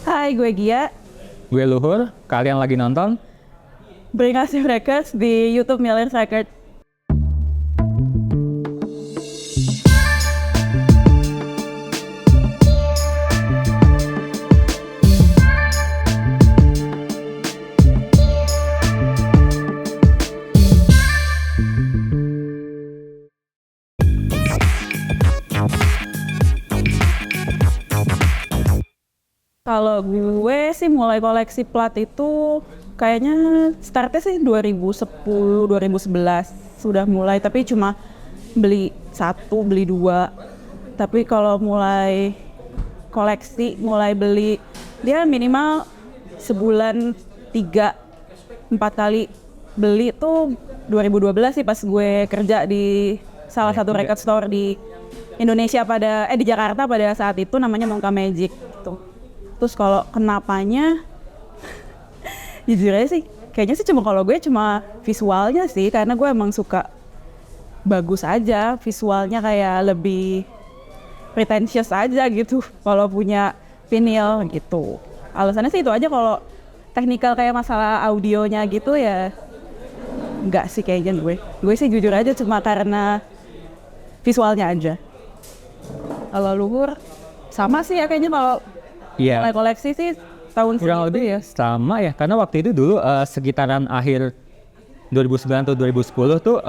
Hai, gue Gia. Gue Luhur, kalian lagi nonton? Bring Us Your Records di YouTube Miller's Record. Kalau gue sih mulai koleksi plat itu kayaknya startnya sih 2010, 2011 sudah mulai, tapi cuma beli satu, beli dua. Tapi kalau mulai koleksi, mulai beli, dia minimal sebulan 3-4 kali beli tuh 2012 sih pas gue kerja di salah satu record store di Indonesia di Jakarta pada saat itu namanya Mongka Magic gitu. Terus kalau kenapanya, jujur aja sih, kayaknya sih kalau gue cuma visualnya sih, karena gue emang suka bagus aja, visualnya kayak lebih pretentious aja gitu kalau punya vinyl gitu. Alasannya sih itu aja. Kalau technical kayak masalah audionya gitu ya enggak sih kayaknya gue sih jujur aja cuma karena visualnya aja. Kalau Luhur sama sih ya kayaknya. Kalau mulai koleksi sih tahun kurang lebih ya sama ya, karena waktu itu dulu sekitaran akhir 2009 atau 2010 tuh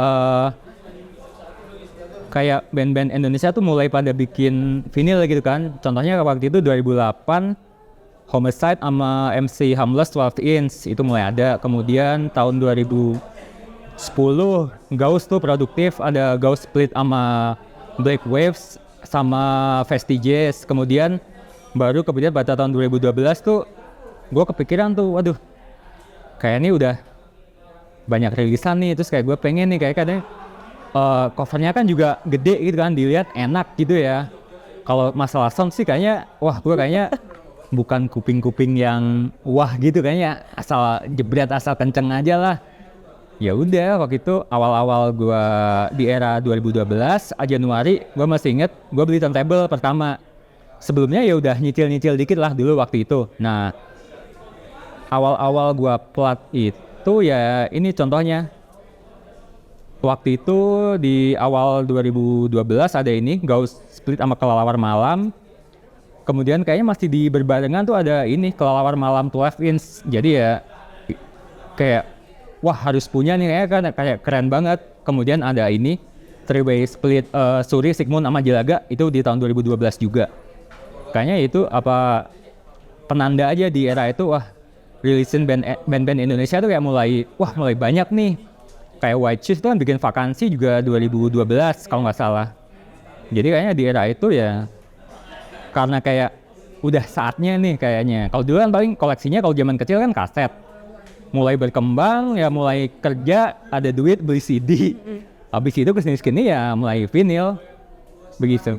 kayak band-band Indonesia tuh mulai pada bikin vinyl gitu kan. Contohnya waktu itu 2008 Homicide sama MC Harmless 12 Inch itu mulai ada. Kemudian tahun 2010 Ghost tuh produktif, ada Ghost split sama Black Waves sama Vestiges. Kemudian pada tahun 2012 tuh gue kepikiran tuh, waduh kayak ini udah banyak rilisan nih, terus kayak gue pengen nih kayak katanya covernya kan juga gede gitu kan, dilihat enak gitu ya. Kalau masalah sound sih kayaknya gue kayaknya bukan kuping-kuping yang wah gitu, kayaknya asal jebret asal kenceng aja lah. Ya udah, waktu itu awal-awal gue di era 2012 Januari gue masih inget gue beli turntable pertama. Sebelumnya ya udah nyicil-nyicil dikit lah dulu waktu itu. Nah, awal-awal gua plat itu ya ini contohnya. Waktu itu di awal 2012 ada ini Ghost split sama Kelelawar Malam. Kemudian kayaknya masih di berbarengan tuh ada ini Kelelawar Malam 12 Inch. Jadi ya kayak wah harus punya nih kayak keren banget. Kemudian ada ini three-way split Suri, Sigmund sama Jelaga itu di tahun 2012 juga. Kayaknya itu apa penanda aja di era itu, wah rilisin band-band Indonesia tuh kayak mulai banyak nih. Kayak White Shoes tuh kan bikin vakansi juga 2012 kalau nggak salah. Jadi kayaknya di era itu ya karena kayak udah saatnya nih kayaknya. Kalau dulu kan paling koleksinya kalau zaman kecil kan kaset. Mulai berkembang ya, mulai kerja ada duit beli CD. Habis itu kesini-kesini ya mulai vinyl begitu.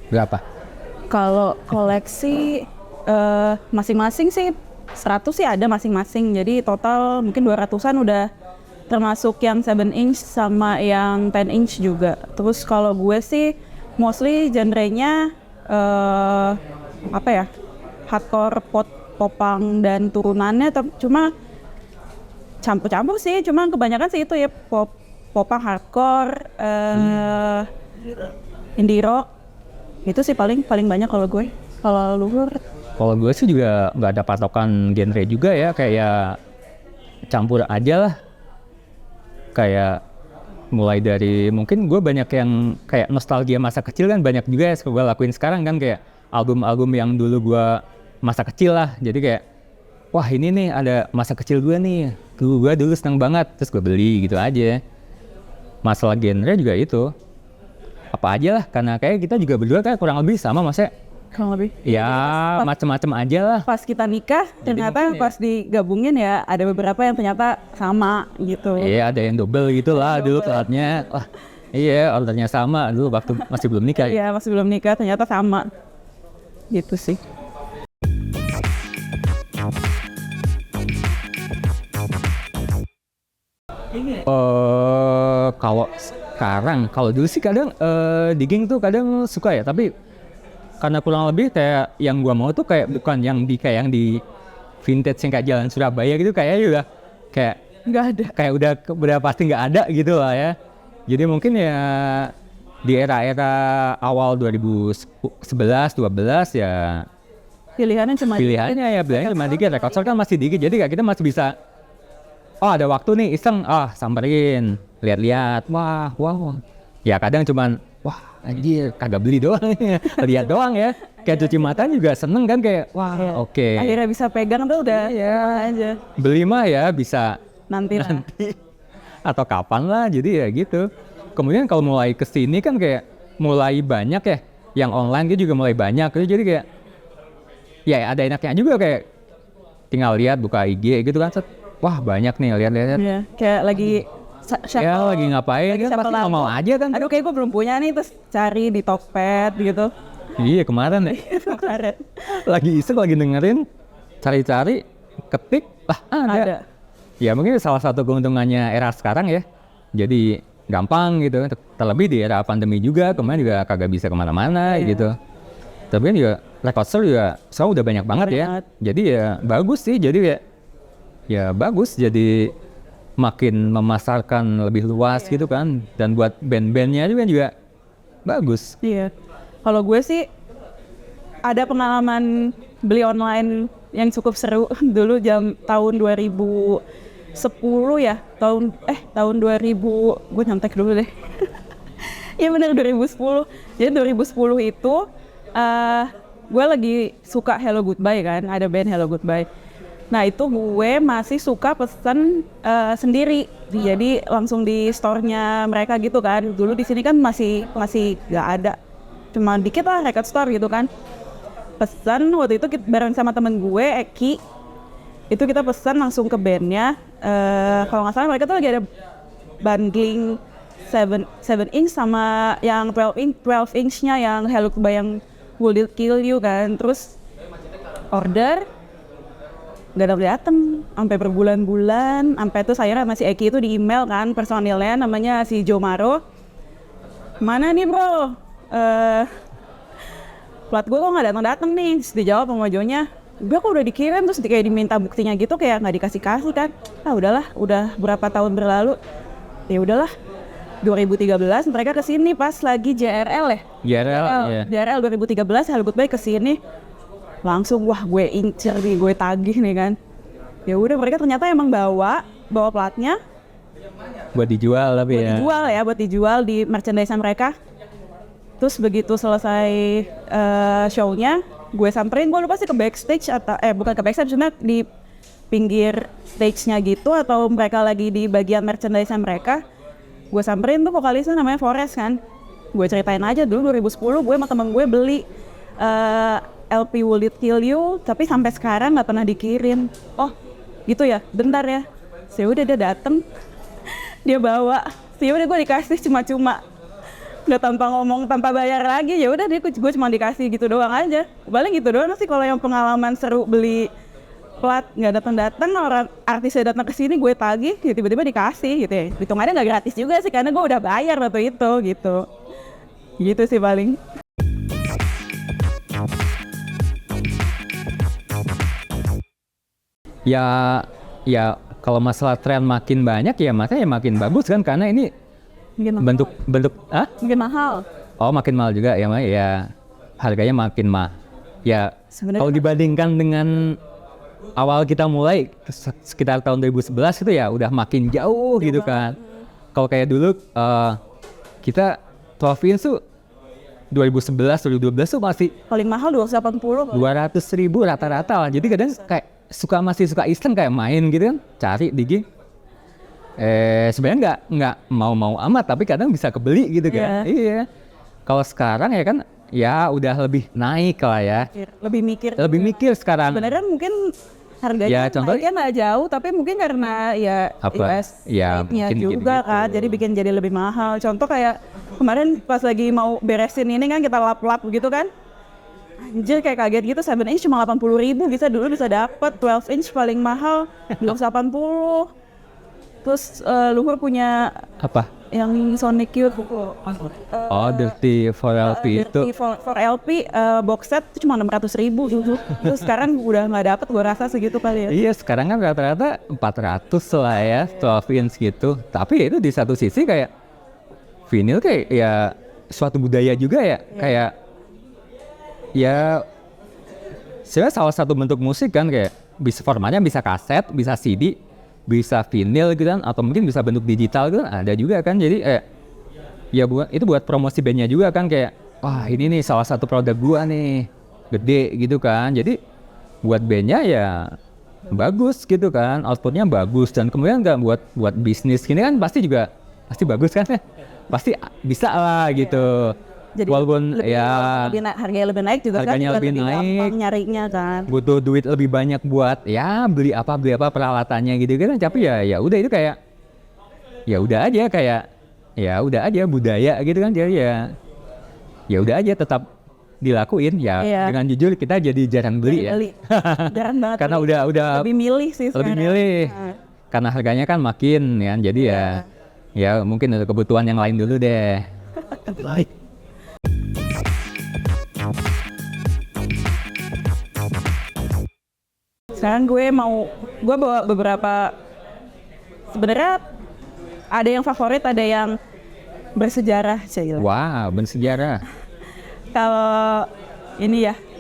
Berapa? Kalau koleksi masing-masing sih 100 sih ada masing-masing. Jadi total mungkin 200-an udah termasuk yang 7 inch sama yang 10 inch juga. Terus kalau gue sih mostly genrenya hardcore, popang dan turunannya, cuma campur-campur sih. Cuma kebanyakan sih itu ya popang, hardcore, indie rock. Itu sih paling banyak kalau gue. Kalau Luhur? Kalau gue sih juga nggak ada patokan genre juga ya, kayak campur aja lah. Kayak mulai dari mungkin gue banyak yang kayak nostalgia masa kecil kan banyak juga ya gue lakuin sekarang kan, kayak album-album yang dulu gue masa kecil lah. Jadi kayak wah ini nih ada masa kecil gue nih, gue dulu seneng banget, terus gue beli gitu aja. Masalah genre juga itu apa aja lah, karena kayak kita juga berdua kan kurang lebih sama maksudnya. Kurang lebih? Ya macem-macem aja lah. Pas kita nikah ternyata pas digabungin ya ada beberapa yang ternyata sama gitu. Iya, ada yang double gitu lah dulu platnya. Wah iya, ordernya sama dulu waktu masih belum nikah. Iya, masih belum nikah ternyata sama gitu sih. Kalau sekarang. Kalau dulu sih kadang digging tuh kadang suka ya, tapi karena kurang lebih kayak yang gua mau tuh kayak bukan yang di vintage yang kayak Jalan Surabaya gitu, kayak udah kayak Nggak ada. kayak udah pasti nggak ada gitu lah ya. Jadi mungkin ya di era-era awal 2011 12 ya Pilihannya cuma pilihannya cuma dikit, record store kan masih dikit, jadi kayak kita masih bisa, oh ada waktu nih iseng, samperin, lihat-lihat, wah, ya kadang cuman, wah anjir kagak beli doang, lihat doang ya, kayak cuci mata juga seneng kan, kayak wah oke. Akhirnya bisa pegang tuh udah aja. Beli mah ya bisa Nanti lah. atau kapan lah, jadi ya gitu. Kemudian kalau mulai kesini kan kayak mulai banyak ya, yang online gitu juga mulai banyak, jadi kayak ya ada enaknya juga, kayak tinggal lihat buka IG gitu kan, wah banyak nih lihat-lihat. Iya, kayak lagi Ya lagi ngapain kan pasti mau aja kan. Aduh kayak gue belum punya nih, terus cari di Tokped gitu. Iya kemarin ya. Kemarin. Lagi iseng lagi dengerin, cari-cari, ketik, ada. Ya mungkin salah satu keuntungannya era sekarang ya. Jadi gampang gitu. Terlebih di era pandemi juga, kemarin juga kagak bisa kemana-mana gitu. Tapi kan juga record store juga sekarang udah banyak banget ya. Jadi ya bagus sih, jadi ya bagus, jadi makin memasarkan lebih luas gitu kan. Dan buat band-bandnya juga bagus. Iya. Kalau gue sih ada pengalaman beli online yang cukup seru dulu tahun 2010 ya. Tahun 2000, gue nyontek dulu deh. Iya benar 2010. Jadi 2010 itu gue lagi suka Hello Goodbye kan, ada band Hello Goodbye. Nah itu gue masih suka pesen sendiri, jadi langsung di store-nya mereka gitu kan. Dulu di sini kan masih nggak ada, cuma dikit lah record store gitu kan. Pesan waktu itu bareng sama temen gue Eki, itu kita pesan langsung ke bandnya. Kalau nggak salah mereka tuh lagi ada bundling 7 inch sama yang 12 inch-nya yang Hello Goodbye yang Will It Kill You kan. Terus order nggak datang sampai berbulan-bulan, sampai itu saya masih Eki itu di email kan personilnya, namanya si Jomaro, mana nih bro, plat gue kok nggak datang nih. Terus dijawab sama Jonya, gue kok udah dikirim, terus kayak diminta buktinya gitu, kayak nggak dikasih kan. Udahlah, udah berapa tahun berlalu, ya udahlah. 2013 mereka kesini pas lagi JRL ya. JRL 2013 Hello Goodbye kesini. Langsung wah gue incer nih, gue tagih nih kan. Ya udah mereka ternyata emang bawa platnya buat dijual, tapi buat dijual di merchandise mereka. Terus begitu selesai show-nya, gue samperin, gue lupa sih ke backstage atau bukan ke backstage, cuma di pinggir stage-nya gitu, atau mereka lagi di bagian merchandise mereka. Gue samperin tuh vokalisnya namanya Forest kan. Gue ceritain aja dulu 2010 gue sama temen gue beli LP Will It Kill You, tapi sampai sekarang nggak pernah dikirim. Oh gitu ya, bentar ya. Udah dia dateng, dia bawa. Udah gue dikasih cuma-cuma, nggak tanpa ngomong, tanpa bayar lagi. Ya udah gue cuma dikasih gitu doang aja. Paling gitu doang sih kalau yang pengalaman seru beli plat nggak datang, orang artisnya datang ke sini gue tagih, ya tiba-tiba dikasih gitu ya. Hitungannya nggak gratis juga sih karena gue udah bayar waktu itu gitu sih paling. Ya kalau masalah tren makin banyak ya makanya makin bagus kan, karena ini bentuk mungkin mahal. Oh makin mahal juga ya harganya makin mahal ya. Kalau dibandingkan dengan awal kita mulai sekitar tahun 2011 itu ya udah makin jauh gitu kan. Kalau kayak dulu kita 12 inch tuh 2011 2012 tuh masih paling mahal 280 200.000 rata-rata lah. Jadi kadang kayak masih suka iseng kayak main gitu kan, cari digi. Sebenarnya nggak mau amat, tapi kadang bisa kebeli gitu kan. Iya. Kalau sekarang ya kan ya udah lebih naik lah ya. Lebih mikir sekarang. Sebenarnya mungkin harganya naiknya nggak jauh, tapi mungkin karena US-nya juga gitu. Kan, jadi bikin jadi lebih mahal. Contoh kayak kemarin pas lagi mau beresin ini kan, kita lap-lap gitu kan, anjir kayak kaget gitu, 7 inch cuma 80.000 dulu bisa dapet, 12 inch paling mahal 280. Terus Luhur punya apa? yang Sonic Youth. Oh, Dirty for LP itu. Dirty for LP box set itu cuma 600.000 dulu. Terus sekarang udah nggak dapet, gue rasa segitu kali ya. Iya, sekarang kan rata-rata 400 lah ya, 12 inch gitu. Tapi itu di satu sisi kayak vinyl kayak ya suatu budaya juga ya. Kayak ya sebenarnya salah satu bentuk musik kan, kayak bisa formatnya bisa kaset, bisa CD, bisa vinyl gitu kan, atau mungkin bisa bentuk digital gitu kan, ada juga kan. Jadi ya buat promosi bandnya juga kan, kayak wah ini nih salah satu produk gua nih gede gitu kan. Jadi buat bandnya ya bagus gitu kan, outputnya bagus, dan kemudian nggak buat bisnis gini kan pasti bagus kan, pasti bisa lah gitu. Jadi walaupun harganya lebih naik juga harganya kan, lebih naik, gampang nyarinya kan. butuh duit lebih banyak buat ya beli apa peralatannya gitu kan. Tapi ya udah itu kayak ya udah aja budaya gitu kan. Jadi ya udah aja tetap dilakuin ya. Iya. Dengan jujur kita jadi jarang beli ya. Jarang banget. Karena udah lebih milih sih lebih sekarang. milih. Karena harganya kan makin kan. Jadi ya mungkin ada kebutuhan yang lain dulu deh. Sekarang gue bawa beberapa, sebenarnya ada yang favorit, ada yang bersejarah sih. Wah, bersejarah.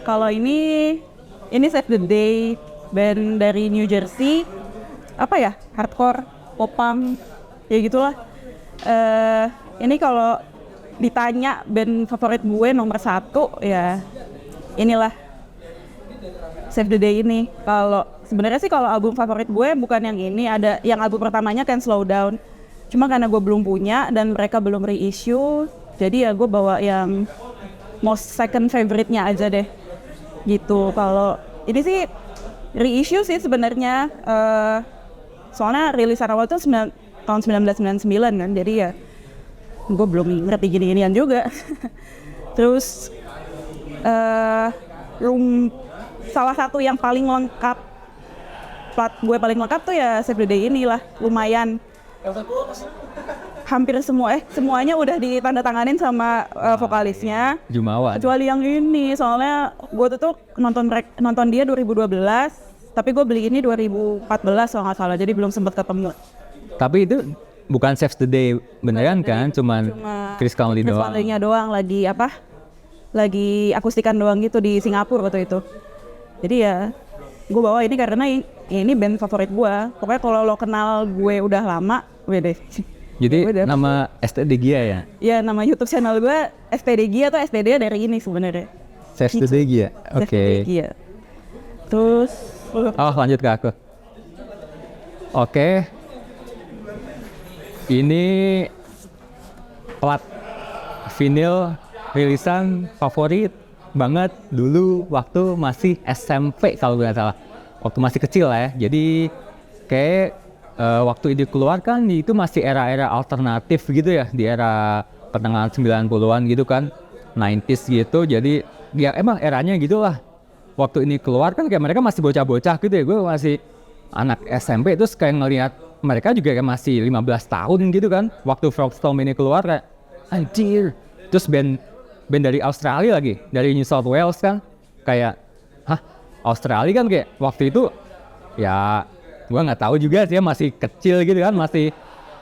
Kalau ini Save the Day, band dari New Jersey, apa ya, hardcore, pop-punk, ya gitulah. Ini kalau ditanya band favorit gue nomor 1 ya inilah Save the Day ini. Kalau sebenarnya sih kalau album favorit gue bukan yang ini, ada yang album pertamanya Can't Slow Down. Cuma karena gue belum punya dan mereka belum reissue, jadi ya gue bawa yang most second favorite-nya aja deh. Gitu. Kalau ini sih reissue sih sebenarnya, soalnya rilisan awal tuh tahun 1999 kan, jadi ya gue belum ngerti gini-ginian juga. Terus salah satu yang paling lengkap, plat gue paling lengkap tuh ya Save the Day inilah, lumayan. Hampir semuanya udah ditandatanganin sama vokalisnya. Jumawa. Kecuali yang ini, soalnya gue tuh nonton dia 2012, tapi gue beli ini 2014 kalau nggak salah, jadi belum sempat ketemu. Tapi itu bukan Save the Day beneran kan, cuma Chris Conley doang. Chris Conley-nya doang, lagi akustikan doang gitu di Singapura waktu itu. Jadi ya gue bawa ini karena ini band favorit gue. Pokoknya kalau lo kenal gue udah lama, deh. Jadi nama STD Gia ya? Ya, nama YouTube channel gue STD Gia atau STD dari ini sebenarnya. Save the Day Gia. Oke. Terus lanjut ke aku. Oke. Ini plat vinyl rilisan favorit banget dulu waktu masih SMP kalau nggak salah. Waktu masih kecil lah ya. Jadi kayak waktu itu keluar kan itu masih era-era alternatif gitu ya, di era pertengahan 90-an gitu kan, 90s gitu. Jadi ya emang eranya gitu lah. Waktu ini keluar kan kayak mereka masih bocah-bocah gitu ya, gue masih anak SMP, terus kayak ngelihat mereka juga kayak masih 15 tahun gitu kan. Waktu Frogstorm ini keluar kayak anjir. Terus band dari Australia lagi, dari New South Wales kan, kayak Australia kan kayak waktu itu ya gue nggak tahu juga sih ya, masih kecil gitu kan, masih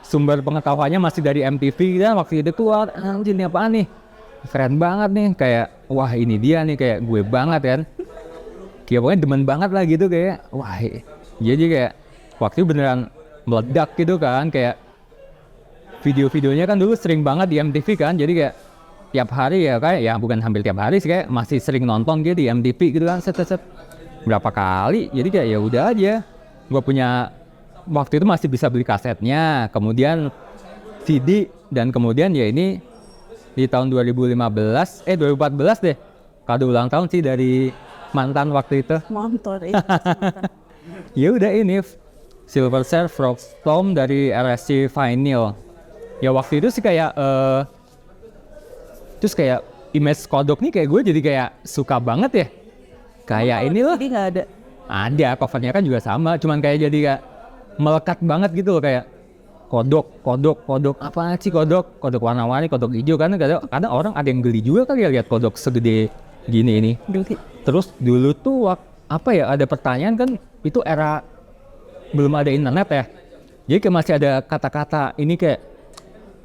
sumber pengetahuannya masih dari MTV gitu kan. Waktu itu keluar, anjir ini apaan nih, keren banget nih, kayak wah ini dia nih, kayak gue banget kan, kayak pokoknya demen banget lah gitu, kayak wah jadi kayak waktu itu beneran meledak gitu kan. Kayak video-videonya kan dulu sering banget di MTV kan, jadi kayak tiap hari ya, kayak ya bukan hampir tiap hari sih, kayak masih sering nonton gitu di MTV gitu kan, set berapa kali. Jadi kayak ya udah aja, gue punya waktu itu masih bisa beli kasetnya, kemudian CD, dan kemudian ya ini di tahun 2014 deh, kado ulang tahun sih dari mantan waktu itu. Mantan. Ya udah ini Silver Surfer Frogstorm dari RSC Vinyl. Ya waktu itu sih kayak terus kayak image kodok nih kayak gue jadi kayak suka banget ya. Kayak ini loh. Jadi nggak ada. Ada, covernya kan juga sama, cuman kayak jadi kayak melekat banget gitu loh, kayak kodok apa sih kodok warna-warni, kodok hijau kan kadang orang ada yang geli juga kali ya lihat kodok segede gini ini. Terus dulu tuh ada pertanyaan kan, itu era belum ada internet ya, jadi kayak masih ada kata-kata ini kayak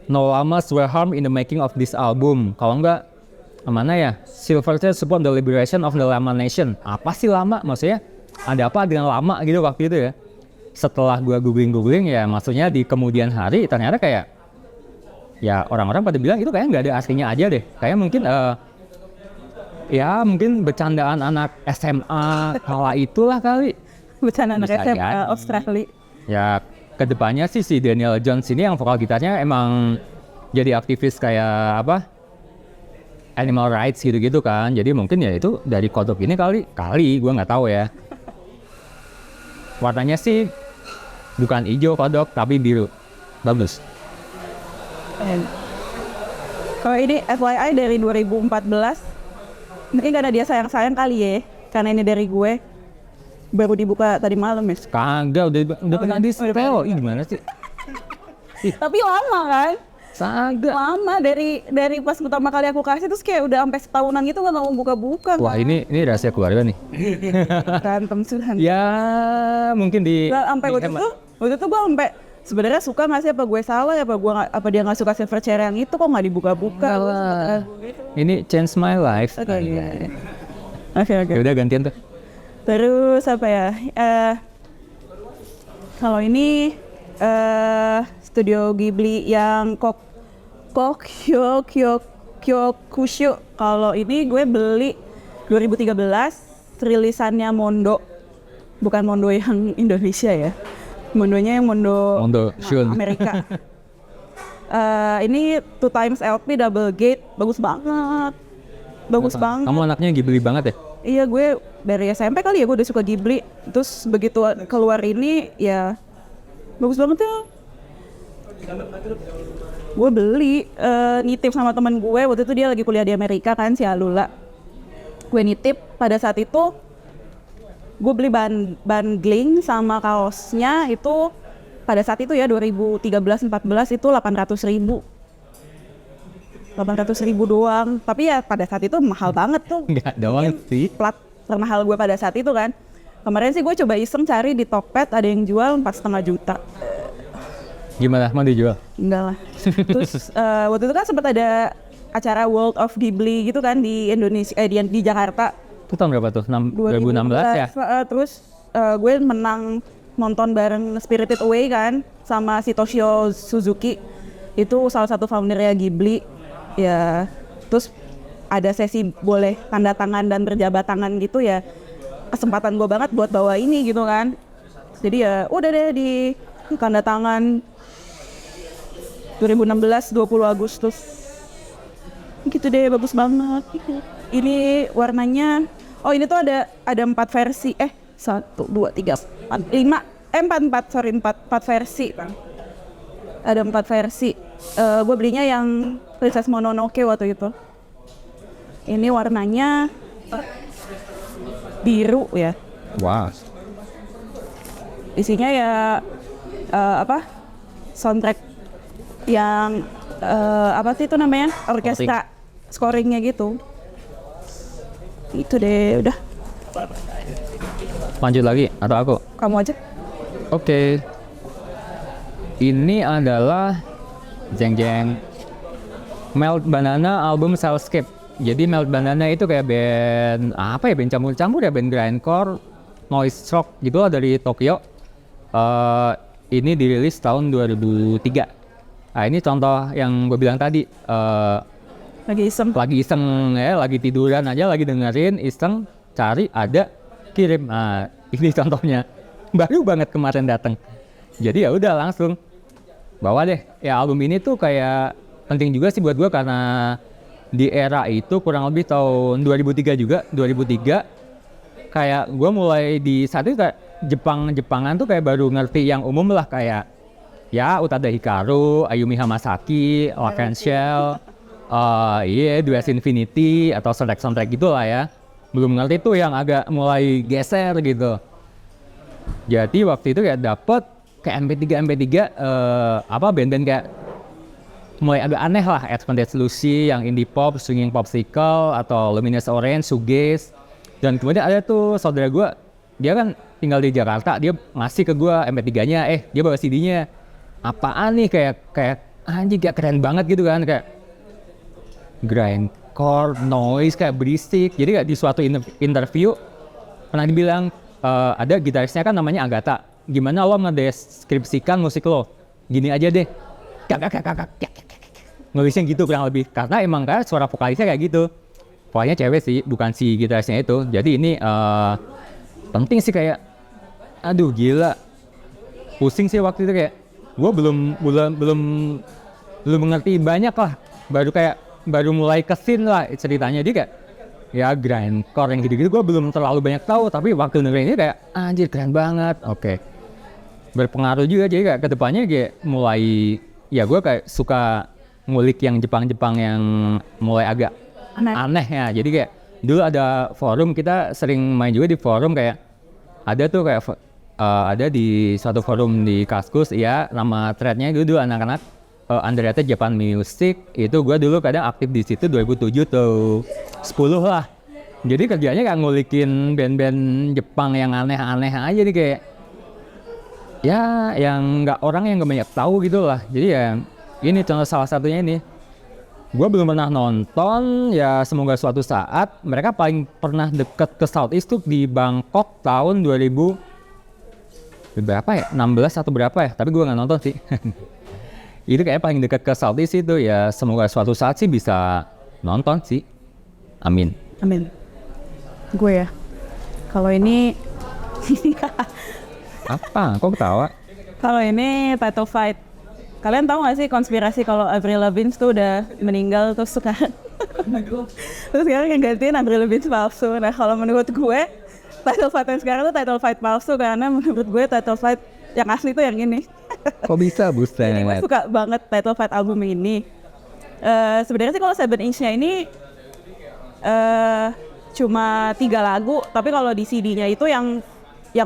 no llamas were harmed in the making of this album, kalau enggak mana ya, Silverchair support the liberation of the Lama Nation. Apa sih lama maksudnya, ada apa dengan lama gitu waktu itu ya. Setelah gua googling ya, maksudnya di kemudian hari ternyata kayak ya orang-orang pada bilang itu kayak nggak ada aslinya aja deh. Kayak mungkin ya mungkin bercandaan anak SMA kala itulah kali. Bercandaan anak Bisa SMA jadi. Australia. Ya kedepannya sih si Daniel Jones ini yang vokal gitarnya emang jadi aktivis kayak apa, animal rights gitu-gitu kan. Jadi mungkin ya itu dari kodok ini kali gua nggak tahu ya. Warnanya sih bukan hijau kodok tapi biru, bagus. Kalau ini FYI dari 2014, mungkin karena dia sayang-sayang kali ya, karena ini dari gue baru dibuka tadi malam ya. Kagak, udah pernah di spell. Ih gimana sih? Tapi lama kan? Kagak. Lama dari pas pertama kali aku kasih terus kayak udah sampai setahunan gitu nggak mau buka-buka. Wah ini rahasia keluarga nih. Berantem sudah. Ya mungkin Sampai waktu itu gue sampai sebenarnya suka nggak sih, apa gue salah ya, apa dia nggak suka Silverchair yang itu, kok nggak dibuka-buka. Ini change my life. Oke. Ya udah gantian tuh. Terus apa ya? Kalau ini Studio Ghibli yang Kyokushu. Kalau ini gue beli 2013, rilisannya Mondo. Bukan Mondo yang Indonesia ya. Mondonya yang Mondo Shun. Amerika. Ini 2 times LP double gate, bagus banget. Banget. Kamu anaknya Ghibli banget ya? Iya, gue dari SMP kali ya gue udah suka Ghibli. Terus begitu keluar ini ya bagus banget ya. Gue beli nitip sama temen gue, waktu itu dia lagi kuliah di Amerika kan, si Alula. Gue nitip, pada saat itu gue beli bundling sama kaosnya itu pada saat itu ya 2013-14 itu 800.000 doang. Tapi ya pada saat itu mahal banget tuh. Enggak doang sih. Plat termahal gue pada saat itu kan. Kemarin sih gue coba iseng cari di Tokped, ada yang jual 4,5 juta. Gimana, mau dijual? Enggak lah. Terus waktu itu kan sempat ada acara World of Ghibli gitu kan di Indonesia, di Jakarta. Itu tahun berapa tuh? 2016 ya? Terus gue menang nonton bareng Spirited Away kan sama si Toshio Suzuki. Itu salah satu foundernya Ghibli. Ya, terus ada sesi boleh tanda tangan dan berjabat tangan gitu ya. Kesempatan gue banget buat bawa ini gitu kan. Jadi ya udah deh di tanda tangan 2016 20 Agustus. Gitu deh, bagus banget. Ini warnanya, oh ini tuh ada 4 versi. 1 2 3 4 5 4 versi. Ada 4 versi. Gue belinya yang Princess Mononoke waktu itu. Ini warnanya biru ya. Wow. Isinya ya soundtrack yang apa sih itu namanya, orkestra scoringnya gitu. Itu deh, udah. Lanjut lagi atau aku? Kamu aja. Oke. Ini adalah jeng Melt Banana album Soundscape. Jadi Melt Banana itu kayak band apa ya, band campur-campur ya, band grindcore, noise rock gitu lah dari Tokyo. Ini dirilis tahun 2003. Nah ini contoh yang gue bilang tadi, Lagi iseng ya, lagi tiduran aja, lagi dengerin, iseng, cari, ada, kirim. Nah ini contohnya, baru banget kemarin datang. Jadi ya udah langsung bawa deh. Ya album ini tuh kayak penting juga sih buat gue karena di era itu kurang lebih tahun 2003 juga, 2003 kayak gue mulai di saat itu kayak Jepangan tuh kayak baru ngerti yang umum lah, kayak ya Utada Hikaru, Ayumi Hamasaki, Lock and Shell, Duets Infinity atau soundtrack gitu lah ya. Belum ngerti tuh yang agak mulai geser gitu. Jadi waktu itu kayak dapet kayak MP3 apa band-band kayak mulai agak aneh lah, Advanced Lucy yang indie pop, Swinging Popsicle atau Luminous Orange, Shoegaze. Dan kemudian ada tuh saudara gue, dia kan tinggal di Jakarta, dia ngasih ke gue MP3-nya, dia bawa CD-nya. Apaan nih, kayak anjing kayak keren banget gitu kan, kayak grindcore, noise, kayak berisik. Jadi kayak di suatu interview pernah dibilang, ada gitarisnya kan namanya Agatha, gimana lo ngedeskripsikan musik lo? Gini aja deh, nulisnya gitu kurang lebih, karena emang kan suara vokalisnya kayak gitu. Pokoknya cewek sih, bukan si gitarisnya itu. Jadi ini penting sih, kayak aduh gila, pusing sih waktu itu, kayak gue belum mengerti banyak lah, baru mulai kesin lah ceritanya. Dia kayak ya grindcore yang gitu-gitu gue belum terlalu banyak tahu, tapi waktu dengerin ini kayak anjir keren banget. Oke. Berpengaruh juga, jadi kayak kedepannya kayak mulai ya gue kayak suka ngulik yang Jepang yang mulai agak aneh ya. Jadi kayak dulu ada forum, kita sering main juga di forum, kayak ada tuh kayak ada di suatu forum di Kaskus ya, nama threadnya dulu anak-anak underrated Japan Music. Itu gue dulu kadang aktif di situ 2007 tuh 10 lah. Jadi kerjanya kayak ngulikin band-band Jepang yang aneh-aneh aja nih, kayak ya yang orang yang nggak banyak tahu gitu lah. Jadi ya ini contoh salah satunya ini. Gue belum pernah nonton, ya semoga suatu saat. Mereka paling pernah deket ke Southeast tuh di Bangkok tahun 2000 berapa ya, 16 atau berapa ya, tapi gue nggak nonton sih. Itu kayak paling dekat ke Southeast itu, ya semoga suatu saat sih bisa nonton sih. Amin. Gue ya, kalau ini apa? Kok ketawa? Kalau ini Title Fight. Kalian tahu gak sih konspirasi kalau Avril Lavigne tuh udah meninggal, terus sekarang yang gantiin Avril Lavigne palsu. Nah kalau menurut gue Title Fight yang sekarang tuh Title Fight palsu, karena menurut gue Title Fight yang asli tuh yang ini. Kok bisa Busta? Jadi gue suka banget Title Fight album ini. Sebenarnya sih kalau 7 inch-nya ini cuma 3 lagu, tapi kalau di CD-nya itu yang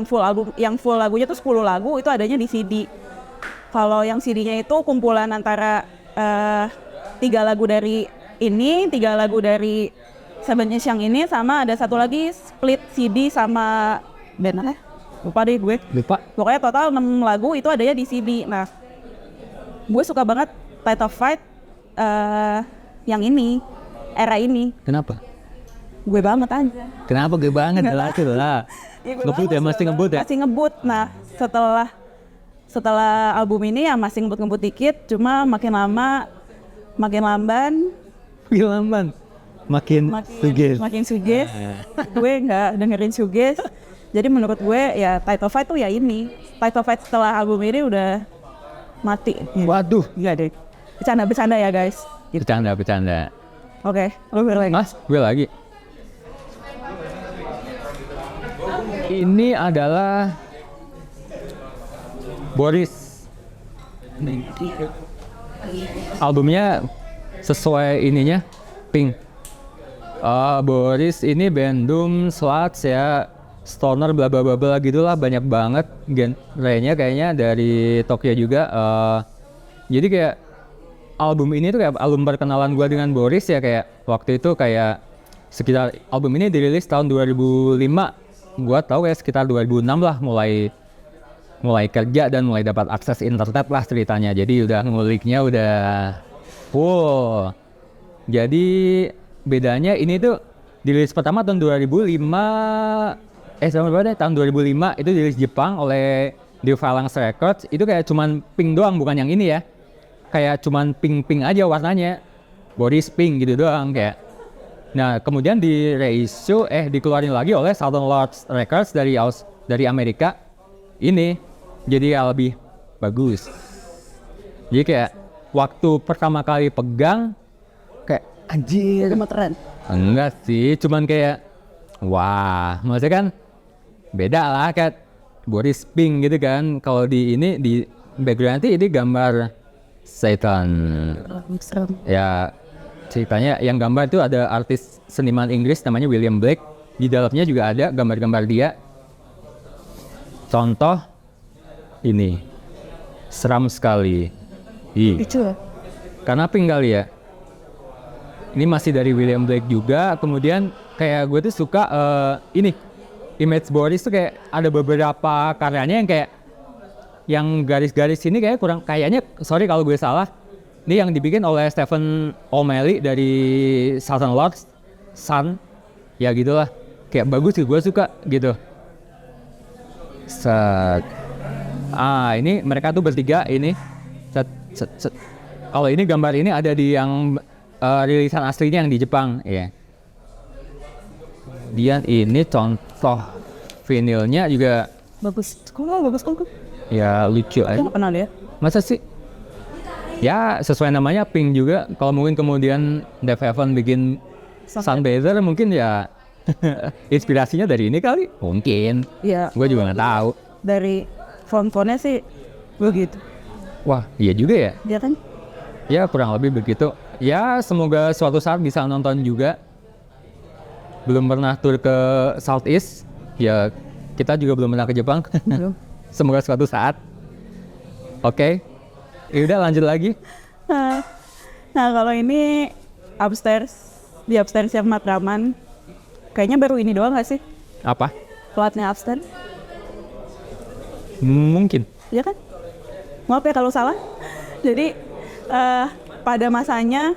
full album, yang full lagunya tuh 10 lagu, itu adanya di CD. Kalau yang CD-nya itu kumpulan antara 3 lagu dari ini, 3 lagu dari 7 inch yang ini, sama ada satu lagi split CD sama band apa? Lupa deh gue. Pokoknya total 6 lagu itu adanya di CD. Nah, gue suka banget Title Fight yang ini, era ini. Kenapa? Gue banget aja. Kenapa gue banget? Jelasin lah. Ngebut ya, masih ngebut ya? Masih ngebut. Nah, setelah album ini ya masih ngebut dikit, cuma makin lama makin lamban. Makin suges. Gue nggak dengerin suges. Jadi menurut gue ya Title Fight tuh ya ini. Title Fight setelah album ini udah mati. Waduh. Iya deh. Bercanda ya guys. Bercanda. Oke, lu lagi. Mas, gue lagi. Ini adalah Boris. Albumnya sesuai ininya, Pink. Boris ini Bandung, Sluts ya, stoner bla bla bla gitulah, banyak banget genrenya kayaknya dari Tokyo juga. Jadi kayak album ini tuh kayak album perkenalan gue dengan Boris ya, kayak waktu itu kayak sekitar album ini dirilis tahun 2005. Gue tahu kayak sekitar 2006 lah mulai kerja dan mulai dapat akses internet lah ceritanya. Jadi udah nguliknya udah full. Jadi bedanya ini tuh dirilis pertama tahun 2005, tahun 2005 itu dirilis Jepang oleh The Phalanx Records. Itu kayak cuman pink doang, bukan yang ini ya. Kayak cuman pink aja warnanya. Boris pink gitu doang kayak. Nah, kemudian dikeluarin lagi oleh Southern Lords Records dari Amerika. Ini jadi lebih bagus. Jadi kayak waktu pertama kali pegang kayak anjir. Gemeteran. Enggak sih, cuman kayak wah, maksudnya kan beda lah kayak Boris Pink gitu kan. Kalau di ini di background ini gambar Satan. Ya ceritanya yang gambar itu ada artis seniman Inggris namanya William Blake. Di dalamnya juga ada gambar-gambar dia. Contoh ini Seram sekali. Ih, Lucu ya? karena pink kali ya. Ini masih dari William Blake juga. Kemudian kayak gue tuh suka ini Image Boris tuh kayak ada beberapa karyanya yang kayak yang garis-garis ini kayak kurang, kayaknya sorry kalau gue salah. Ini yang dibikin oleh Stephen O'Malley dari Southern Lords, Sun, ya gitulah. Kayak bagus sih, gue suka gitu. Set. Ini mereka tuh bertiga ini. Set. Kalau ini gambar ini ada di yang rilisan aslinya yang di Jepang, ya. Kemudian ini contoh vinilnya juga Bagus. Kok? ya lucu Aku aja. nggak pernah lihat. Masa sih? Ya sesuai namanya pink juga. Kalau mungkin kemudian Dave Evan bikin Sunbather mungkin ya inspirasinya dari ini kali. Mungkin. Iya. Gue juga nggak tahu. Dari font-fontnya sih begitu. Wah, iya juga ya. Dia kan? Ya kurang lebih begitu. Ya semoga suatu saat bisa nonton juga. Belum pernah tur ke Southeast. Ya kita juga belum pernah ke Jepang. Belum. Semoga suatu saat. Oke. Udah lanjut lagi. Nah kalau ini di upstairs yang Matraman, kayaknya baru ini doang nggak sih? Apa? Platnya upstairs, Mungkin. ya kan? Maaf ya kalau salah. Jadi pada masanya,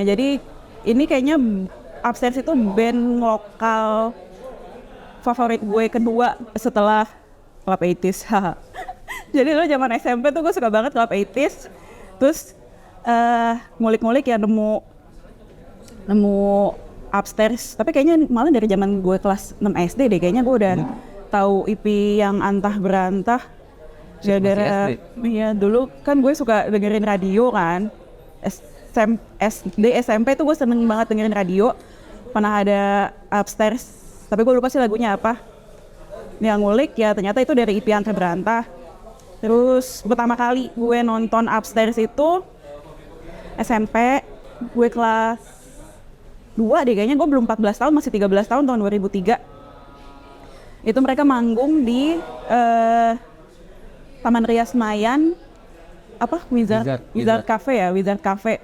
jadi ini kayaknya upstairs itu band lokal favorit gue kedua setelah Club 80s. Jadi dulu zaman SMP tuh gue suka banget Club 80s. Terus ngulik-ngulik ya nemu upstairs. Tapi kayaknya malah dari zaman gue kelas 6 SD deh. Kayaknya gue udah tahu EP yang Antah Berantah. Gara-gara ya dulu kan gue suka dengerin radio kan. SD SMP tuh gue seneng banget dengerin radio. Pernah ada upstairs. Tapi gue lupa sih lagunya apa. Yang ngulik ya ternyata itu dari EP Antah Berantah. Terus pertama kali gue nonton upstairs itu SMP, gue kelas 2 deh kayaknya, gue belum 14 tahun, masih 13 tahun, tahun 2003. Itu mereka manggung di Taman Ria Senayan, apa? Wizard Cafe ya, Wizard Cafe.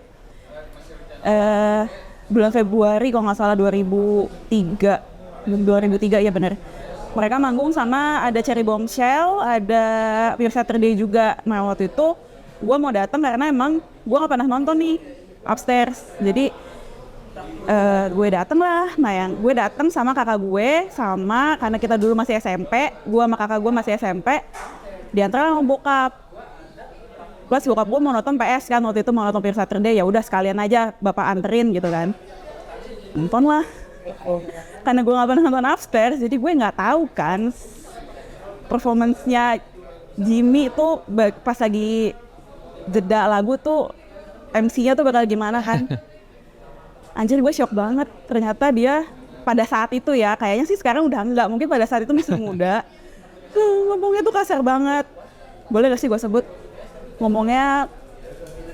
Bulan Februari kalau nggak salah 2003 ya bener. Mereka manggung sama ada Cherry Bombshell, ada Pure Saturday juga. Nah waktu itu gue mau datang karena emang gue nggak pernah nonton nih upstairs. Jadi gue dateng lah. Nah yang gue dateng sama kakak gue, sama karena kita dulu masih SMP, gue sama kakak gue masih SMP. Diantara sama bokap. Plus bokap gue mau nonton PS kan waktu itu, mau nonton Pure Saturday, ya udah sekalian aja bapak anterin gitu kan. Nonton lah. Karena gue gak pernah nonton upstairs, jadi gue gak tahu kan performance-nya Jimmy itu pas lagi jeda lagu tuh MC-nya tuh bakal gimana kan. Anjir gue shock banget, ternyata dia pada saat itu ya, kayaknya sih sekarang udah enggak, mungkin pada saat itu masih muda. Ngomongnya tuh kasar banget. Boleh gak sih gue sebut? Ngomongnya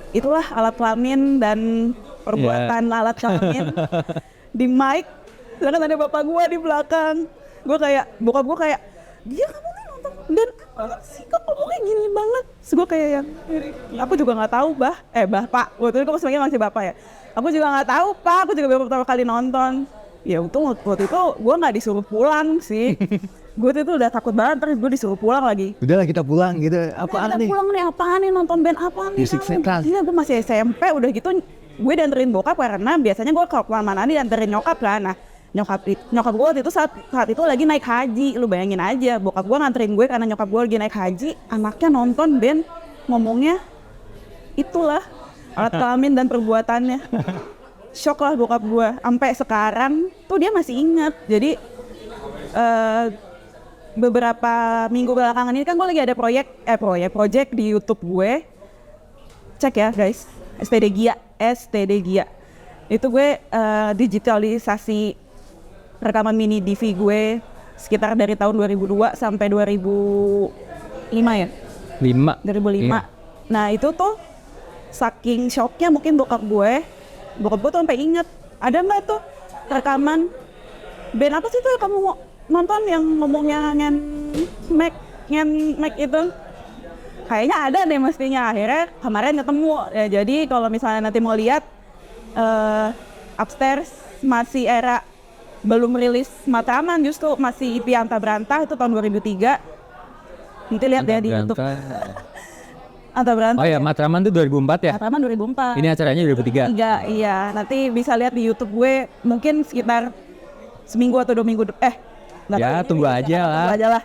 itulah alat kelamin dan perbuatan alat kelamin di mic. Sedangkan ada bapak gue di belakang. Bokap gue kayak, dia kamu nih nonton dan apa sih kok ngomongnya gini banget. Terus gue kayak yang, aku juga nggak tahu pak. Waktu itu sebenarnya masih bapak ya. Aku juga nggak tahu pak. Aku juga baru pertama kali nonton. Ya untung waktu itu gue nggak disuruh pulang sih. Gue tuh udah takut banget, terus gue disuruh pulang lagi. Udahlah kita pulang gitu. Apaan nih? Kita pulang nih, apaan nih, nonton band apaan nih? Musik sentral. Iya, gue masih SMP, udah gitu gue dianterin bokap karena biasanya gue kalau kemana-mana dianterin nyokap kan. Nah, nyokap gue waktu itu saat itu lagi naik haji. Lu bayangin aja, bokap gue nganterin gue karena nyokap gue lagi naik haji. Anaknya nonton band, ngomongnya itulah alat kelamin dan perbuatannya. Shock lah bokap gue. Sampai sekarang tuh dia masih ingat. Jadi beberapa minggu belakangan ini kan gue lagi ada project di YouTube gue. Cek ya guys, STD Gia. Itu gue digitalisasi rekaman mini DV gue sekitar dari tahun 2002 sampai 2005 ya? 2005. Iya. Nah itu tuh saking shocknya mungkin bokap gue tuh sampai inget, ada nggak tuh rekaman band apa sih tuh kamu mau nonton yang ngomongnya ngen Mac itu? kayaknya ada deh mestinya. Akhirnya kemarin ketemu. Ya, jadi kalau misalnya nanti mau lihat upstairs masih era belum rilis Matraman, justru masih IP Anta Berantah itu tahun 2003. Nanti lihat ya di YouTube. Anta Berantah. Oh ya, Matraman itu 2004 ya? Matraman 2004. Ini acaranya 2003. Iya. Nanti bisa lihat di YouTube gue mungkin sekitar seminggu atau 2 minggu. Ya, tunggu aja lah.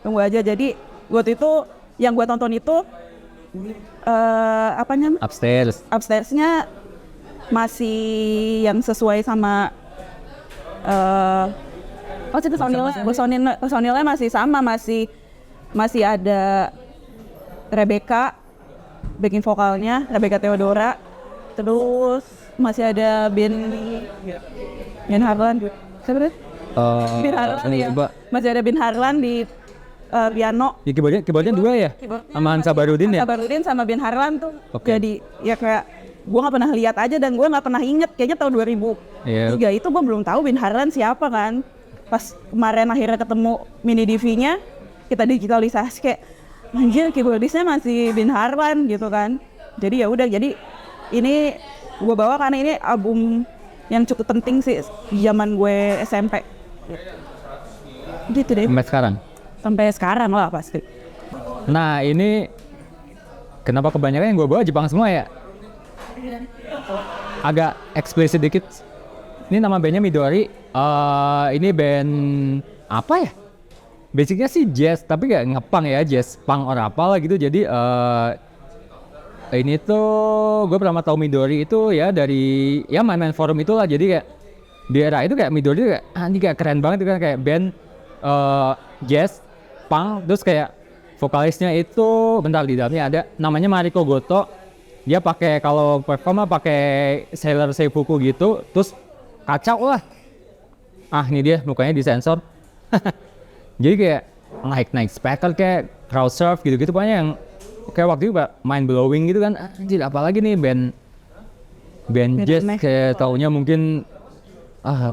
Tunggu aja. Jadi waktu itu yang gue tonton itu apa namanya? Upstairs-nya masih yang sesuai sama personilnya masih sama, masih ada Rebecca backing vokalnya, Rebecca Theodora, terus masih ada Ben Harlan, siapa deh? Ben Harlan ya. Masih ada Ben Harlan di piano. Ya, keyboardnya 2 ya? Sama Hansa Barudin ya? Hansa Barudin sama Ben Harlan tuh. Okay. Jadi ya kayak gue nggak pernah lihat aja dan gue nggak pernah inget, kayaknya tahun 2003 itu gue belum tahu Ben Harlan siapa kan. Pas kemarin akhirnya ketemu mini DV-nya, kita digitalisasi kayak anjir keyboardisnya masih Ben Harlan gitu kan. Jadi ya udah, jadi ini gue bawa karena ini album yang cukup penting sih zaman gue SMP. Gitu deh. Sampai sekarang lah pasti. Nah ini kenapa kebanyakan yang gue bawa Jepang semua ya? Agak eksplisit dikit. Ini nama bandnya Midori. Ini band apa ya? Basicnya sih jazz, tapi gak ngepang ya, jazz punk or apalah gitu. Jadi ini tuh gue pertama tahu Midori itu ya dari ya main forum itulah. Jadi kayak di era itu kayak Midori tuh kayak ini kayak keren banget kan, kayak band jazz punk. Terus kayak vokalisnya itu bentar, di dalamnya ada namanya Mariko Goto. Dia pakai kalau perform pakai Sailor Seifuku gitu, terus kacau lah. Ini dia mukanya disensor. Jadi kayak naik speaker kayak crowd surf gitu-gitu, pokoknya yang kayak waktu itu mind blowing gitu kan. Anjir, apalagi nih band jazz kayak taunya mungkin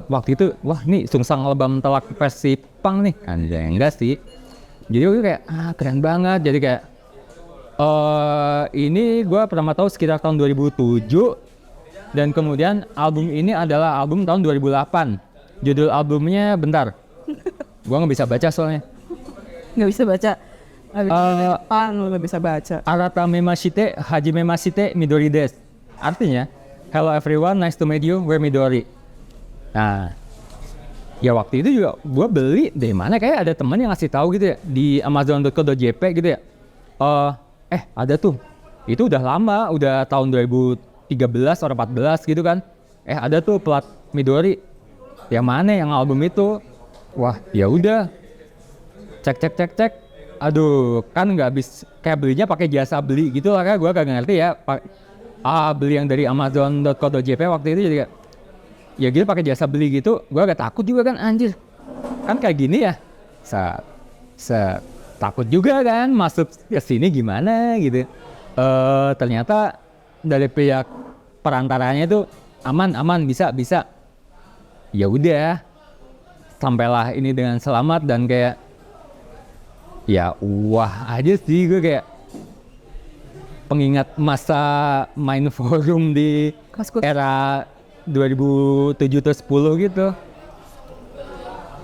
waktu itu wah nih Sungsang Lebam Telak versi punk nih. Anjir, enggak sih. Jadi gue kayak keren banget. Jadi kayak ini gue pertama tahu sekitar tahun 2007, dan kemudian album ini adalah album tahun 2008. Judul albumnya bentar, gue nggak bisa baca soalnya. Nggak bisa baca. Nggak bisa baca. Arata Memashite Hajime Mashite Midori Desu. Artinya, hello everyone, nice to meet you, we're Midori. Nah, ya waktu itu juga gue beli dari mana, kayak ada teman yang ngasih tahu gitu ya di amazon.co.jp gitu ya. Ada tuh, itu udah lama, udah tahun 2013 atau 14 gitu kan. Ada tuh plat Midori. Yang mana yang album itu? Wah, ya udah. Cek. Aduh, kan nggak habis, kayak belinya pakai jasa beli gitu lah, kayak gue kagak ngerti ya. Beli yang dari amazon.co.jp waktu itu, jadi kayak ya gitu pakai jasa beli gitu. Gue agak takut juga kan, anjir. Kan kayak gini ya. Takut juga kan masuk ke sini gimana gitu. Ternyata dari pihak perantaranya itu aman bisa. Ya udah, sampailah ini dengan selamat, dan kayak ya wah aja sih, gue kayak pengingat masa main forum di era 2007 atau 10 gitu.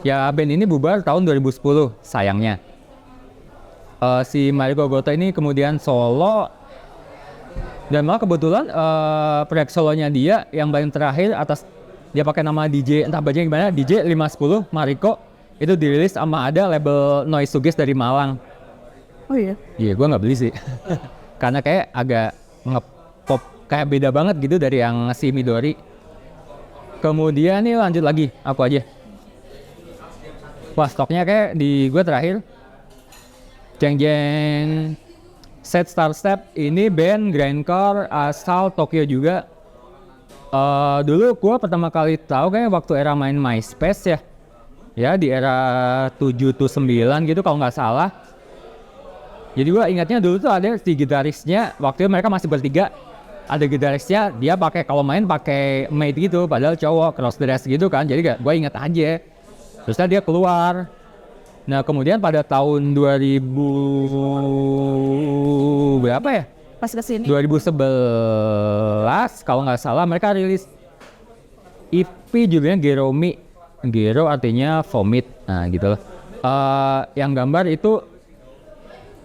Ya band ini bubar tahun 2010 sayangnya. Si Mariko Goto ini kemudian solo, dan malah kebetulan proyek solonya dia yang paling terakhir atas dia pakai nama DJ, entah bacanya gimana, DJ 510 Mariko, itu dirilis sama ada label Noise Sugis dari Malang. Oh iya? Iya, gue nggak beli sih. Karena kayak agak ngepop, kayak beda banget gitu dari yang si Midori. Kemudian nih lanjut lagi, aku aja. Wah, stoknya kayak di gue terakhir. Jeng Set Star Step, ini band grindcore asal Tokyo juga. Dulu gue pertama kali tahu kayak waktu era main MySpace ya di era 7 to 9 gitu kalau nggak salah. Jadi gue ingatnya dulu tuh ada si gitarisnya, waktu itu mereka masih bertiga. Ada gitarisnya, dia pakai kalau main pakai maid gitu, padahal cowok cross dress gitu kan. Jadi gue ingat aja. Terus dia keluar Nah kemudian pada tahun 2000 berapa ya? Pas kesini 2011 kalau nggak salah mereka rilis EP judulnya Geromi. Gero artinya vomit. Nah gitu loh. Yang gambar itu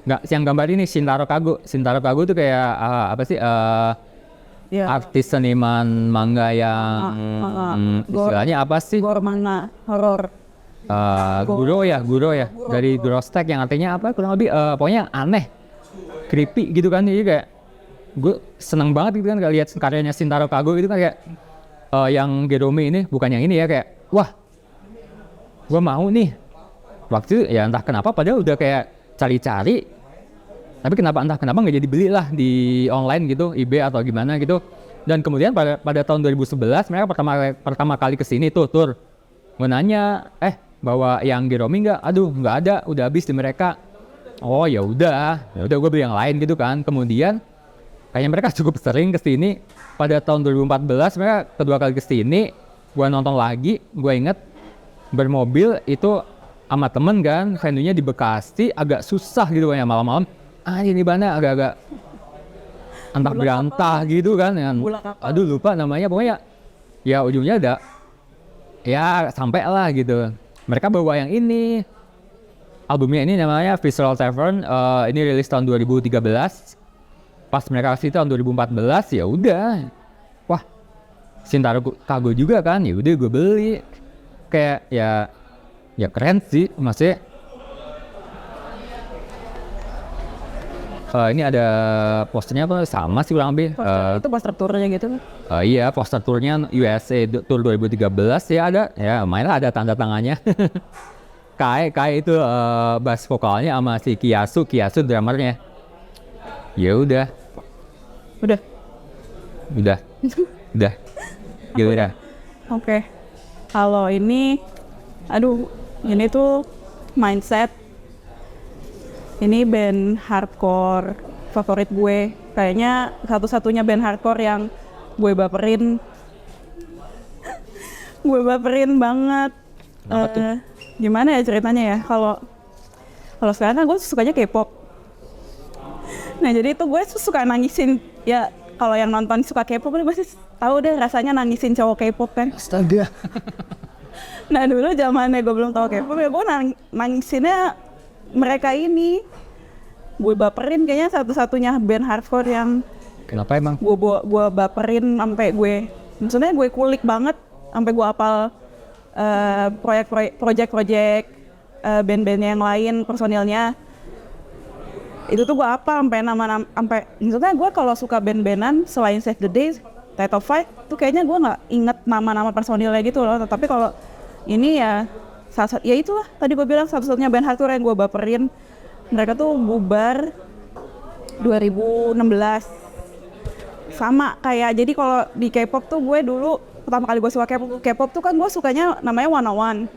nggak, yang gambar ini Shintaro Kago. Shintaro Kago itu kayak apa sih? ya Artis seniman manga yang istilahnya apa sih? gore manga horor. Guro ya dari Grostek yang artinya apa kurang lebih pokoknya aneh, creepy gitu kan. Jadi kayak gue seneng banget gitu kan kayak lihat karyanya Shintaro Kago itu kan kayak yang Geromi ini bukan yang ini ya, kayak wah gue mau nih. Waktu itu ya entah kenapa padahal udah kayak cari-cari, tapi entah kenapa nggak jadi beli lah di online gitu, eBay atau gimana gitu. Dan kemudian pada tahun 2011 mereka pertama kali kesini tuh tur. Gue nanya, bawa yang Geromi nggak? Aduh nggak ada, udah habis di mereka. Oh ya udah gue beli yang lain gitu kan. Kemudian kayaknya mereka cukup sering kesini. Pada tahun 2014 mereka kedua kali kesini. Gue nonton lagi, gue inget bermobil itu sama temen kan, venue-nya di Bekasi, agak susah gitu kan ya malam-malam. Ini mana agak-agak entah berantah gitu kan. Aduh lupa namanya, pokoknya ya ujungnya ada ya sampai lah gitu. Mereka bawa yang ini, albumnya ini namanya Visceral Tavern. Ini rilis tahun 2013. Pas mereka kasih tahun 2014 ya udah, wah Shintaro Kago juga kan, ya udah gue beli. Kayak ya keren sih maksudnya. Ini ada posternya apa sama sih kurang lebih. Itu poster turnya gitu. Iya, poster turnya USA Tour 2013 ya ada, ya mainlah ada tanda tangannya. Kai itu bass vokalnya sama si Kiyasu drummernya. Ya udah. Gitu dah. Oke. Kalau ini, ini tuh Mindset. Ini band hardcore favorit gue. Kayaknya satu-satunya band hardcore yang gue baperin. Gue baperin banget. Gimana ya ceritanya ya? Kalau sekarang kan gue sukanya K-pop. Nah jadi itu gue suka nangisin. Ya kalau yang nonton suka K-pop gue pasti tahu deh rasanya nangisin cowok K-pop kan. Astaga. Nah dulu zamannya gue belum tahu K-pop ya gue nangisinnya mereka ini. Gue baperin kayaknya satu-satunya band hardcore yang Kenapa emang? gue baperin sampai maksudnya gue kulik banget sampai gue hafal project band-band yang lain personilnya. Itu tuh gue apa sampai maksudnya gue kalau suka band-bandan selain Save the Day, Title Fight tuh kayaknya gue nggak inget nama-nama personilnya gitu loh. Tapi kalau ini ya itulah tadi gue bilang satu-satunya band hardcore yang gue baperin. Mereka tuh bubar 2016 sama kayak, jadi kalau di K-pop tuh gue dulu pertama kali gue suka K-pop tuh kan gue sukanya namanya 101.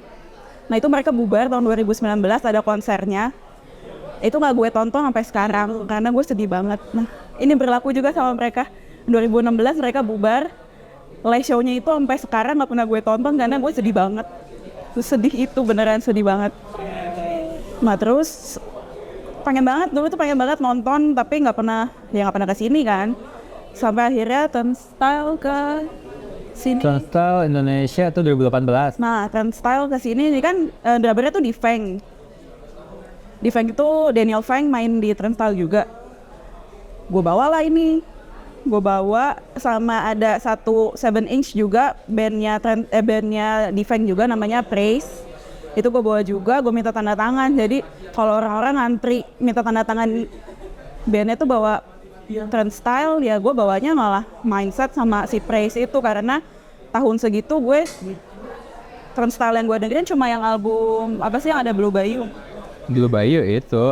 Nah itu mereka bubar tahun 2019, ada konsernya. Itu nggak gue tonton sampai sekarang karena gue sedih banget. Nah ini berlaku juga sama mereka. 2016 mereka bubar, live show-nya itu sampai sekarang nggak pernah gue tonton karena gue sedih banget. Sedih itu beneran sedih banget. Nah terus pengen banget nonton tapi nggak pernah kesini kan. Sampai akhirnya Turnstile ke sini. Turnstile Indonesia itu 2018. Nah, Turnstile ke sini ini kan drummernya tuh di Feng. Di Feng itu Daniel Feng main di Turnstile juga. Gue bawa sama ada satu 7-inch juga bandnya di Feng juga namanya Praise. Itu gue bawa juga, gue minta tanda tangan. Jadi kalau orang-orang ngantri minta tanda tangan bandnya tuh bawa Turnstile, ya gue bawanya malah Mindset sama si Praise itu. Karena tahun segitu gue Turnstile yang gue dengerin cuma yang album apa sih yang ada Blue Bayou. Blue Bayou itu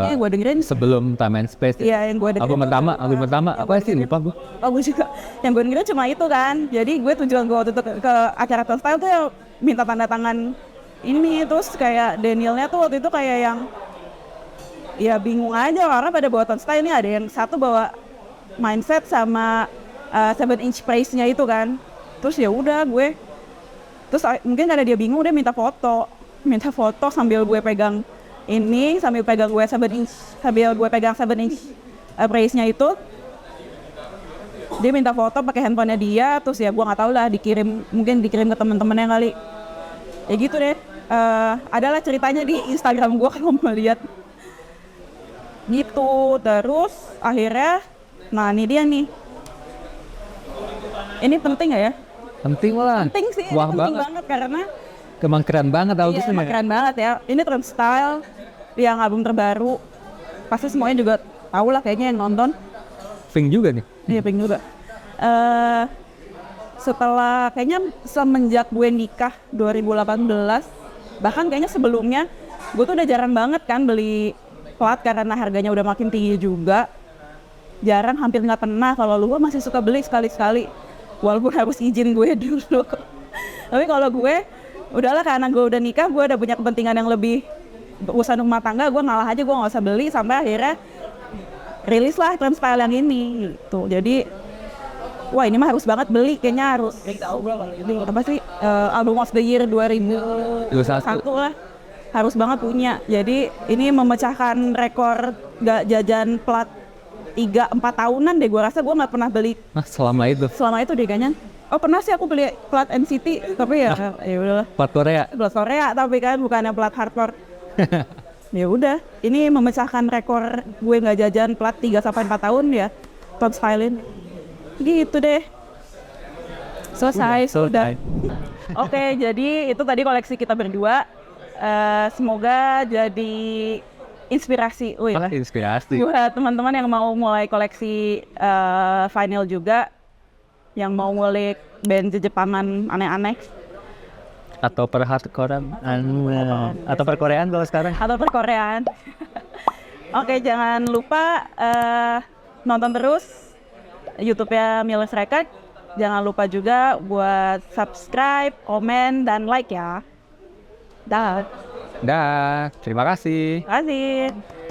yang gue dengerin sebelum Time and Space. Iya yang gue dengerin album pertama apa sih lupa gue. Gue juga yang gue dengerin cuma itu kan. Jadi gue tujuan gue waktu itu ke acara Turnstile tuh ya minta tanda tangan ini. Terus kayak Danielnya tuh waktu itu kayak yang ya bingung aja karena pada bawa Turnstile ini ada yang satu bawa Mindset sama 7-inch Praise-nya itu kan. Terus ya udah gue terus mungkin karena dia bingung dia minta foto. minta foto sambil gue pegang ini, sambil pegang gue 7 inch, sambil gue pegang 7 inch brace-nya itu. Dia minta foto pakai handphonenya dia, terus ya gue nggak tahu lah, mungkin dikirim ke teman-temannya kali. Ya gitu deh. Adalah ceritanya di Instagram gue kalau mau lihat. Gitu, terus akhirnya, nah ini dia nih. Ini penting nggak ya? Penting lah. Penting sih, Wah penting banget. banget karena Emang keren banget iya, August emang ini. keren banget ya. Ini Trend Style yang album terbaru. Pasti semuanya juga tahu lah kayaknya yang nonton. Pink juga nih. Iya, Pink juga. Setelah kayaknya semenjak gue nikah 2018, bahkan kayaknya sebelumnya, gue tuh udah jarang banget kan beli plat karena harganya udah makin tinggi juga. Jarang, hampir nggak pernah. Kalau lu masih suka beli sekali-sekali, walaupun harus izin gue dulu. Tapi kalau gue, udahlah karena gue udah nikah, gue udah punya kepentingan yang lebih urusan rumah tangga, gue ngalah aja, gue nggak usah beli, sampai akhirnya rilis lah Trend Style yang ini gitu. Jadi wah ini mah harus banget beli, kayaknya harus apa sih, album of the year 2021 lah, harus banget punya. Jadi ini memecahkan rekor gak jajan plat 3-4 tahunan deh, gue rasa gue nggak pernah beli Nah, selama itu deh kayaknya. Oh pernah sih aku beli plat NCT, tapi ya udahlah, plat Korea. plat Korea tapi kan bukannya plat hardcore. Ya udah, ini memecahkan rekor gue nggak jajan plat 3-4 tahun ya, Trend Style ini. Gitu deh. Selesai. Sudah. Oke, jadi itu tadi koleksi kita berdua. Semoga jadi inspirasi. Wih, Inspirasi. buat teman-teman yang mau mulai koleksi vinyl juga, yang mau ngulik band Jepangan aneh-aneh Atau per hardcorean atau per Koreaan kalau sekarang. atau perkoreaan. Oke, jangan lupa nonton terus YouTube-nya Miles Record. Jangan lupa juga buat subscribe, komen, dan like ya. Dah. Dah, terima kasih. Terima kasih.